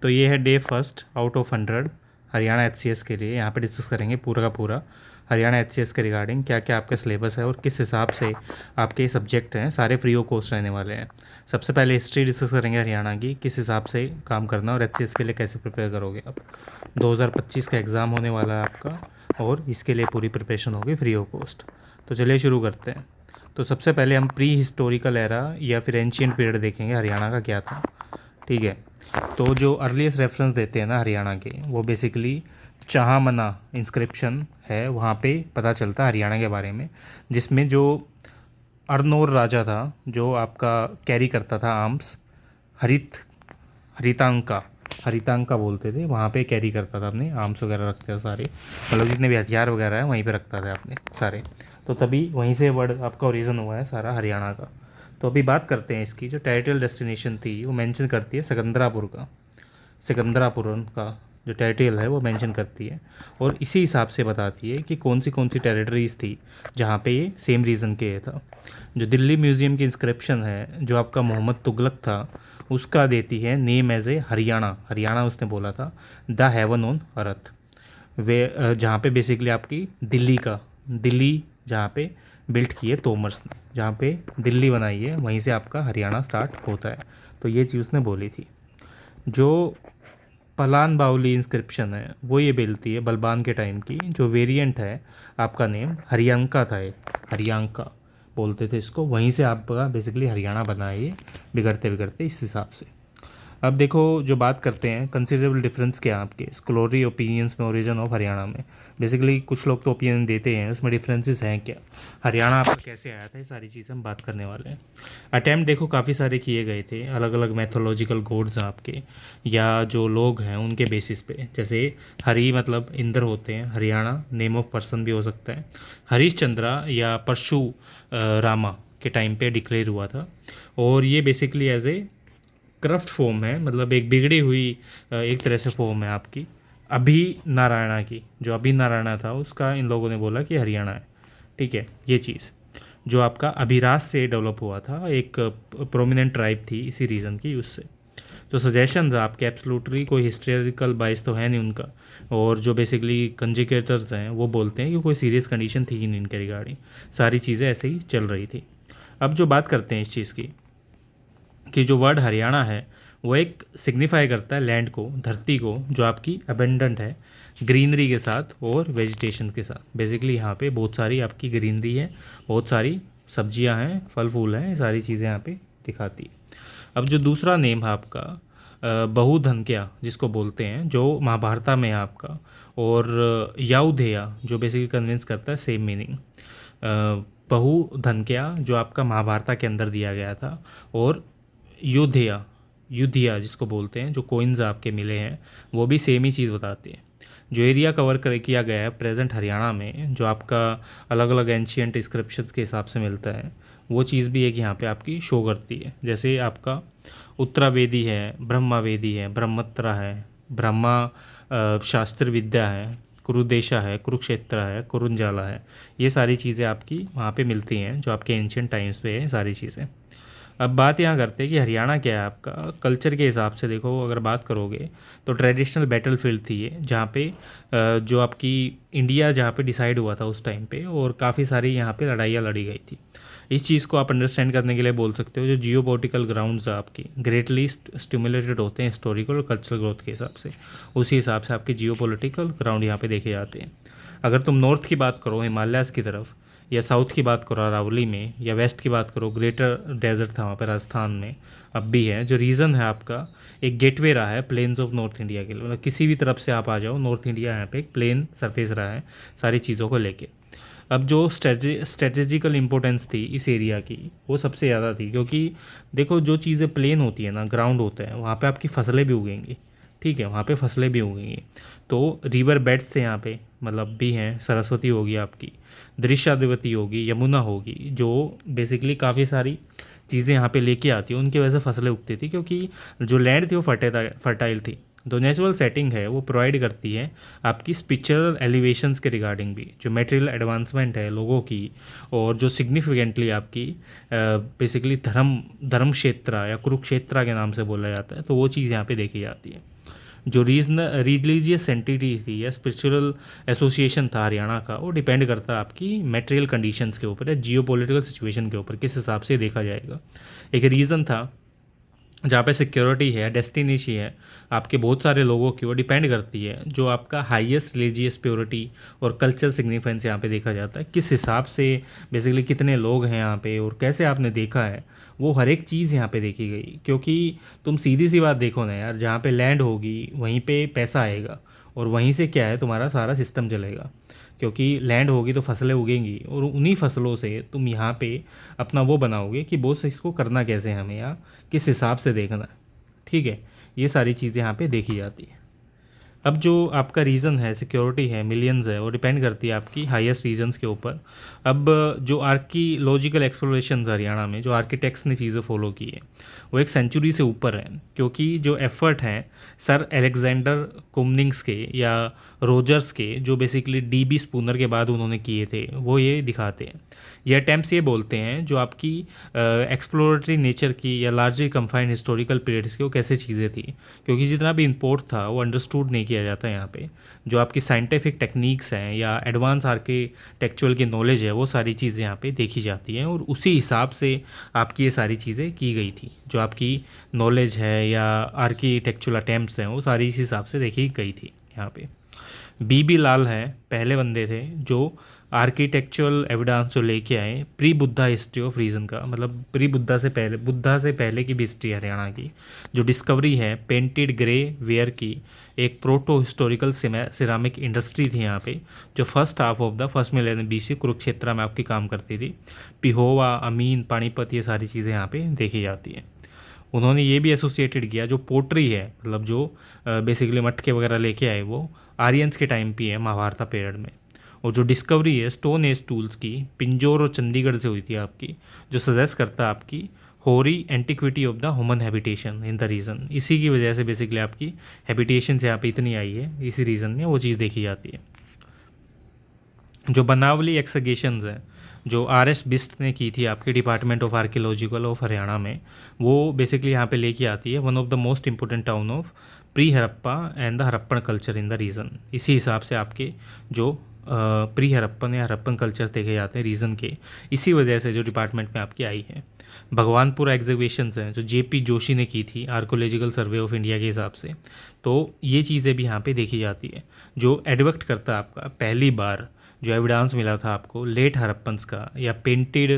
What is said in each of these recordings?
तो ये है day first out of 100 Haryana HCS के लिए। यहाँ पे डिस्कस करेंगे पूरा का पूरा हरियाणा एचसीएस के रिगार्डिंग क्या क्या आपका सिलेबस है और किस हिसाब से आपके सब्जेक्ट हैं, सारे फ्री ऑफ कॉस्ट रहने वाले हैं। सबसे पहले हिस्ट्री डिस्कस करेंगे हरियाणा की, किस हिसाब से काम करना और एचसीएस के लिए कैसे प्रिपेयर करोगे आप। 2025 का एग्ज़ाम होने वाला है आपका और इसके लिए पूरी प्रिपरेशन होगी फ्री ऑफ कॉस्ट। तो चलिए शुरू करते हैं। तो सबसे पहले हम प्री हिस्टोरिकल एरा या फिर एंशियंट पीरियड देखेंगे हरियाणा का क्या था। ठीक है, तो जो अर्लीस्ट रेफरेंस देते हैं ना हरियाणा के, वो बेसिकली चाहमना इंस्क्रिप्शन है, वहाँ पे पता चलता है हरियाणा के बारे में, जिसमें जो अरनोर राजा था जो आपका कैरी करता था आर्म्स, हरितांका हरितांका बोलते थे, वहाँ पे कैरी करता था अपने आर्म्स वगैरह रखते थे सारे, मतलब जितने भी हथियार वगैरह है वहीं पे रखता था अपने सारे। तो तभी वहीं से वर्ड आपका ओरिजिन हुआ है सारा हरियाणा का। तो अभी बात करते हैं इसकी जो टेरिटोरियल डेस्टिनेशन थी, वो मेंशन करती है सिकंदरापुर का, सिकंदरापुरम का जो टेरिटोरियल है वो मेंशन करती है, और इसी हिसाब से बताती है कि कौन सी टेरिटरीज़ थी जहाँ पे ये सेम रीज़न के था। जो दिल्ली म्यूज़ियम की इंस्क्रिप्शन है जो आपका मोहम्मद तुगलक था, उसका देती है name as a Haryana, Haryana उसने बोला था, द हेवन ऑन अर्थ। वे जहाँ पे बेसिकली आपकी दिल्ली जहाँ पे बिल्ट की है तोमर्स ने, जहाँ पे दिल्ली बनाई है वहीं से आपका हरियाणा स्टार्ट होता है। तो ये चीज़ उसने बोली थी। जो पलान बाउली इंस्क्रिप्शन है वो ये बोलती है बलबान के टाइम की, जो वेरिएंट है आपका नेम हरियंका था, ये हरियंका बोलते थे इसको, वहीं से आपका बेसिकली हरियाणा बना है ये, बिगड़ते बिगड़ते इस हिसाब से। अब देखो जो बात करते हैं कंसिडरेबल डिफरेंस क्या है आपके स्कॉलरी ओपिनियंस में ओरिजिन ऑफ हरियाणा में। बेसिकली कुछ लोग तो ओपिनियन देते हैं, उसमें डिफरेंसेस हैं क्या, हरियाणा आपका कैसे आया था, ये सारी चीज़ें हम बात करने वाले हैं। अटैम्प्ट देखो काफ़ी सारे किए गए थे, अलग अलग मैथोलॉजिकल गॉड्स हैं आपके, या जो लोग हैं उनके बेसिस पे। जैसे हरि मतलब इंद्र होते हैं, हरियाणा नेम ऑफ पर्सन भी हो सकता है। हरिश्चंद्रा या रामा के टाइम पे डिक्लेयर हुआ था, और ये basically as a corrupt form है, मतलब एक बिगड़ी हुई एक तरह से फॉर्म है आपकी अभी नारायणा की। जो अभी नारायणा था उसका इन लोगों ने बोला कि हरियाणा है। ठीक है, ये चीज़ जो आपका अभिराज से डेवलप हुआ था, एक प्रोमिनेंट ट्राइब थी इसी रीज़न की, उससे। तो सजेशंस आपके एब्सोल्युटली कोई हिस्टोरिकल बाइस तो है नहीं उनका, और जो बेसिकली कंजिकेटर्स हैं वो बोलते हैं कि कोई सीरियस कंडीशन थी ही नहीं इनके रिगार्डिंग, सारी चीज़ें ऐसे ही चल रही थी। अब जो बात करते हैं इस चीज़ की, कि जो वर्ड हरियाणा है वो एक सिग्निफाई करता है लैंड को, धरती को, जो आपकी अबेंडेंट है ग्रीनरी के साथ और वेजिटेशन के साथ। बेसिकली यहाँ पे बहुत सारी आपकी ग्रीनरी है, बहुत सारी सब्जियाँ हैं, फल फूल हैं, सारी चीज़ें यहाँ पे दिखाती है। अब जो दूसरा नेम है आपका बहुधनक्या जिसको बोलते हैं, जो महाभारता में है आपका, और याउधेया जो बेसिकली कन्विंस करता है सेम मीनिंग। बहुधनक्या जो आपका महाभारता के अंदर दिया गया था, और युधिया युधिया जिसको बोलते हैं, जो कोइंस आपके मिले हैं वो भी सेम ही चीज़ बताते हैं। जो एरिया कवर कर किया गया है प्रेजेंट हरियाणा में, जो आपका अलग अलग एंशियंट इंस्क्रिप्शंस के हिसाब से मिलता है, वो चीज़ भी एक यहाँ पे आपकी शो करती है। जैसे आपका उत्तरावेदी है, ब्रह्मावेदी है, ब्रह्मत्रा है, ब्रह्मा शास्त्र विद्या है, कुरुदेशा है, कुरुक्षेत्र है, कुरुंजाला है, ये सारी चीज़ें आपकी वहाँ पे मिलती हैं जो आपके एंशियंट टाइम्स पे है सारी चीज़ें। अब बात यहाँ करते हैं कि हरियाणा क्या है आपका कल्चर के हिसाब से। देखो अगर बात करोगे तो ट्रेडिशनल बैटल फील्ड थी ये, जहाँ पे जो आपकी इंडिया जहाँ पे डिसाइड हुआ था उस टाइम पे, और काफ़ी सारी यहाँ पे लड़ाइयाँ लड़ी गई थी। इस चीज़ को आप अंडरस्टैंड करने के लिए बोल सकते हो जो जियोपॉलिटिकल ग्राउंड्स आपकी ग्रेटली स्टिमुलेटेड होते हैं हिस्टोरिकल और कल्चरल ग्रोथ के हिसाब से, उसी हिसाब से आपके जियोपॉलिटिकल ग्राउंड यहाँ पे देखे जाते हैं। अगर तुम नॉर्थ की बात करो हिमालयाज़ की तरफ, या साउथ की बात करो अरावली में, या वेस्ट की बात करो ग्रेटर डेजर्ट था वहाँ पे राजस्थान में, अब भी है। जो रीज़न है आपका एक गेटवे रहा है प्लेन्स ऑफ नॉर्थ इंडिया के लिए, मतलब किसी भी तरफ से आप आ जाओ नॉर्थ इंडिया यहाँ पे एक प्लेन सरफेस रहा है सारी चीज़ों को लेके। अब जो स्ट्रेटेजिकल इम्पोर्टेंस थी इस एरिया की वो सबसे ज़्यादा थी, क्योंकि देखो जो चीज़ें प्लेन होती है ना, ग्राउंड होता है, वहाँ पे आपकी फसलें भी उगेंगी। ठीक है, वहाँ पे फसलें भी उगेंगी। तो रिवर बेड्स थे यहाँ पे, मतलब भी हैं, सरस्वती होगी आपकी, दृश्याद्रिवती होगी, यमुना होगी, जो बेसिकली काफ़ी सारी चीज़ें यहाँ पे लेके आती है, उनकी वजह से फसलें उगती थी, क्योंकि जो लैंड थी वो फर्टाइल थी। जो नेचुरल सेटिंग है वो प्रोवाइड करती है आपकी स्पिरिचुअल एलिवेशंस के रिगार्डिंग भी, जो मटेरियल एडवांसमेंट है लोगों की, और जो सिग्निफिकेंटली आपकी बेसिकली धर्म धर्म क्षेत्र या कुरुक्षेत्र के नाम से बोला जाता है, तो वो चीज़ यहाँ पे देखी जाती है। जो रीजन रिलीजियस एंटिटी थी या स्पिरिचुअल एसोसिएशन था हरियाणा का, वो डिपेंड करता है आपकी मटेरियल कंडीशंस के ऊपर या जियो पॉलिटिकल सिचुएशन के ऊपर, किस हिसाब से देखा जाएगा। एक रीज़न था जहाँ पे सिक्योरिटी है, डेस्टिनेसी है आपके बहुत सारे लोगों की, वो डिपेंड करती है जो आपका हाईएस्ट रिलीजियस प्योरिटी और कल्चरल सिग्निफिकेंस यहाँ पे देखा जाता है, किस हिसाब से बेसिकली कितने लोग हैं यहाँ पे और कैसे आपने देखा है, वो हर एक चीज़ यहाँ पे देखी गई। क्योंकि तुम सीधी सी बात देखो ना यार, जहाँ पे लैंड होगी वहीं पे पैसा आएगा और वहीं से क्या है तुम्हारा सारा सिस्टम चलेगा। क्योंकि लैंड होगी तो फसलें उगेंगी और उन्हीं फसलों से तुम यहाँ पे अपना वो बनाओगे कि बोस इसको करना कैसे है हमें या किस हिसाब से देखना है। ठीक है, ये सारी चीज़ें यहाँ पे देखी जाती है। अब जो आपका रीज़न है, सिक्योरिटी है, मिलियंस है, वो डिपेंड करती है आपकी हाईएस्ट रीजन्स के ऊपर। अब जो आर्कियोलॉजिकल एक्सप्लोरेशन हरियाणा में जो आर्किटेक्ट्स ने चीज़ें फॉलो की है वो एक सेंचुरी से ऊपर है। क्योंकि जो एफर्ट हैं सर एलेक्जेंडर कुमनिंग्स के या रोजर्स के, जो बेसिकली डीबी स्पूनर के बाद उन्होंने किए थे, वो ये दिखाते हैं, ये अटैम्प्ट्स ये बोलते हैं जो आपकी एक्सप्लोरेटरी नेचर की या लार्जली कंफाइंड हिस्टोरिकल पीरियड्स की वो कैसे चीज़ें थी। क्योंकि जितना भी इंपोर्ट था वो अंडरस्टूड नहीं किया जाता है यहाँ पे। जो आपकी साइंटिफिक टेक्निक्स हैं या एडवांस आर्किटेक्चुअल की नॉलेज है, वो सारी चीज़ें यहाँ पे देखी जाती हैं और उसी हिसाब से आपकी ये सारी चीज़ें की गई थी। जो आपकी नॉलेज है या आर्किटेक्चुअल अटैम्प्ट्स हैं वो सारी इस हिसाब से देखी गई थी यहाँ पे। बीबी लाल हैं पहले बंदे थे जो आर्किटेक्चुरल एविडेंस जो लेके आए pre Buddha history of region का, मतलब प्री बुद्धा से पहले की भी हिस्ट्री हरियाणा की। जो डिस्कवरी है पेंटेड ग्रे वेयर की, एक प्रोटो हिस्टोरिकल सिरामिक इंडस्ट्री थी यहाँ पे, जो first half of the first millennium BC Kurukshetra में आपकी काम करती थी। पिहोवा, अमीन, पानीपत, ये सारी चीज़ें यहाँ पे देखी जाती हैं। उन्होंने ये भी एसोसिएटेड किया जो पोट्री है, मतलब जो बेसिकली मटके वगैरह लेके आए वो आर्यंस के टाइम पे है, महाभारत पीरियड में। और जो डिस्कवरी है स्टोन एज टूल्स की पिंजौर और चंडीगढ़ से हुई थी आपकी, जो सजेस्ट करता है आपकी hoary antiquity of the human habitation in the region. इसी की वजह से बेसिकली आपकी हैबिटेशन यहाँ पे इतनी आई है, इसी रीज़न में वो चीज़ देखी जाती है। जो बनावली एक्सगेशंस हैं जो आर.एस. बिस्ट ने की थी आपके department of archaeological of Haryana में, वो बेसिकली यहाँ पे लेके आती है one of the most important town of pre Harappa and the Harappan culture in the region. इसी हिसाब से आपके जो प्री हरप्पन या हरप्पन कल्चर देखे जाते हैं रीजन के, इसी वजह से जो डिपार्टमेंट में आपकी आई है। भगवानपुर एग्जीबिशंस हैं जो जेपी जोशी ने की थी आर्कोलॉजिकल सर्वे ऑफ इंडिया के हिसाब से, तो ये चीज़ें भी यहाँ पे देखी जाती है। जो एडवक्ट करता है आपका पहली बार जो एविडेंस मिला था आपको लेट हरप्पन्स का या पेंटेड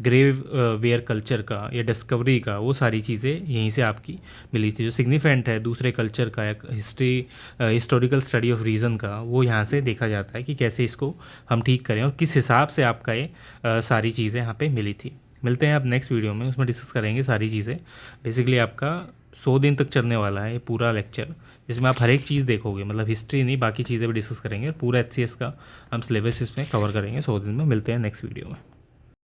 ग्रेव वेयर कल्चर का या डिस्कवरी का, वो सारी चीज़ें यहीं से आपकी मिली थी। जो सिग्निफिकेंट है दूसरे कल्चर का एक हिस्टोरिकल स्टडी ऑफ रीजन का, वो यहाँ से देखा जाता है कि कैसे इसको हम ठीक करें और किस हिसाब से आपका ये सारी चीज़ें यहाँ पे मिली थी। मिलते हैं अब नेक्स्ट वीडियो में, उसमें डिस्कस करेंगे सारी चीज़ें। बेसिकली आपका 100 दिन तक चलने वाला है ये पूरा लेक्चर, जिसमें आप हर एक चीज़ देखोगे, मतलब हिस्ट्री नहीं बाकी चीज़ें भी डिस्कस करेंगे। पूरा HCS का हम सिलेबस इसमें कवर करेंगे 100 दिन में। मिलते हैं नेक्स्ट वीडियो में।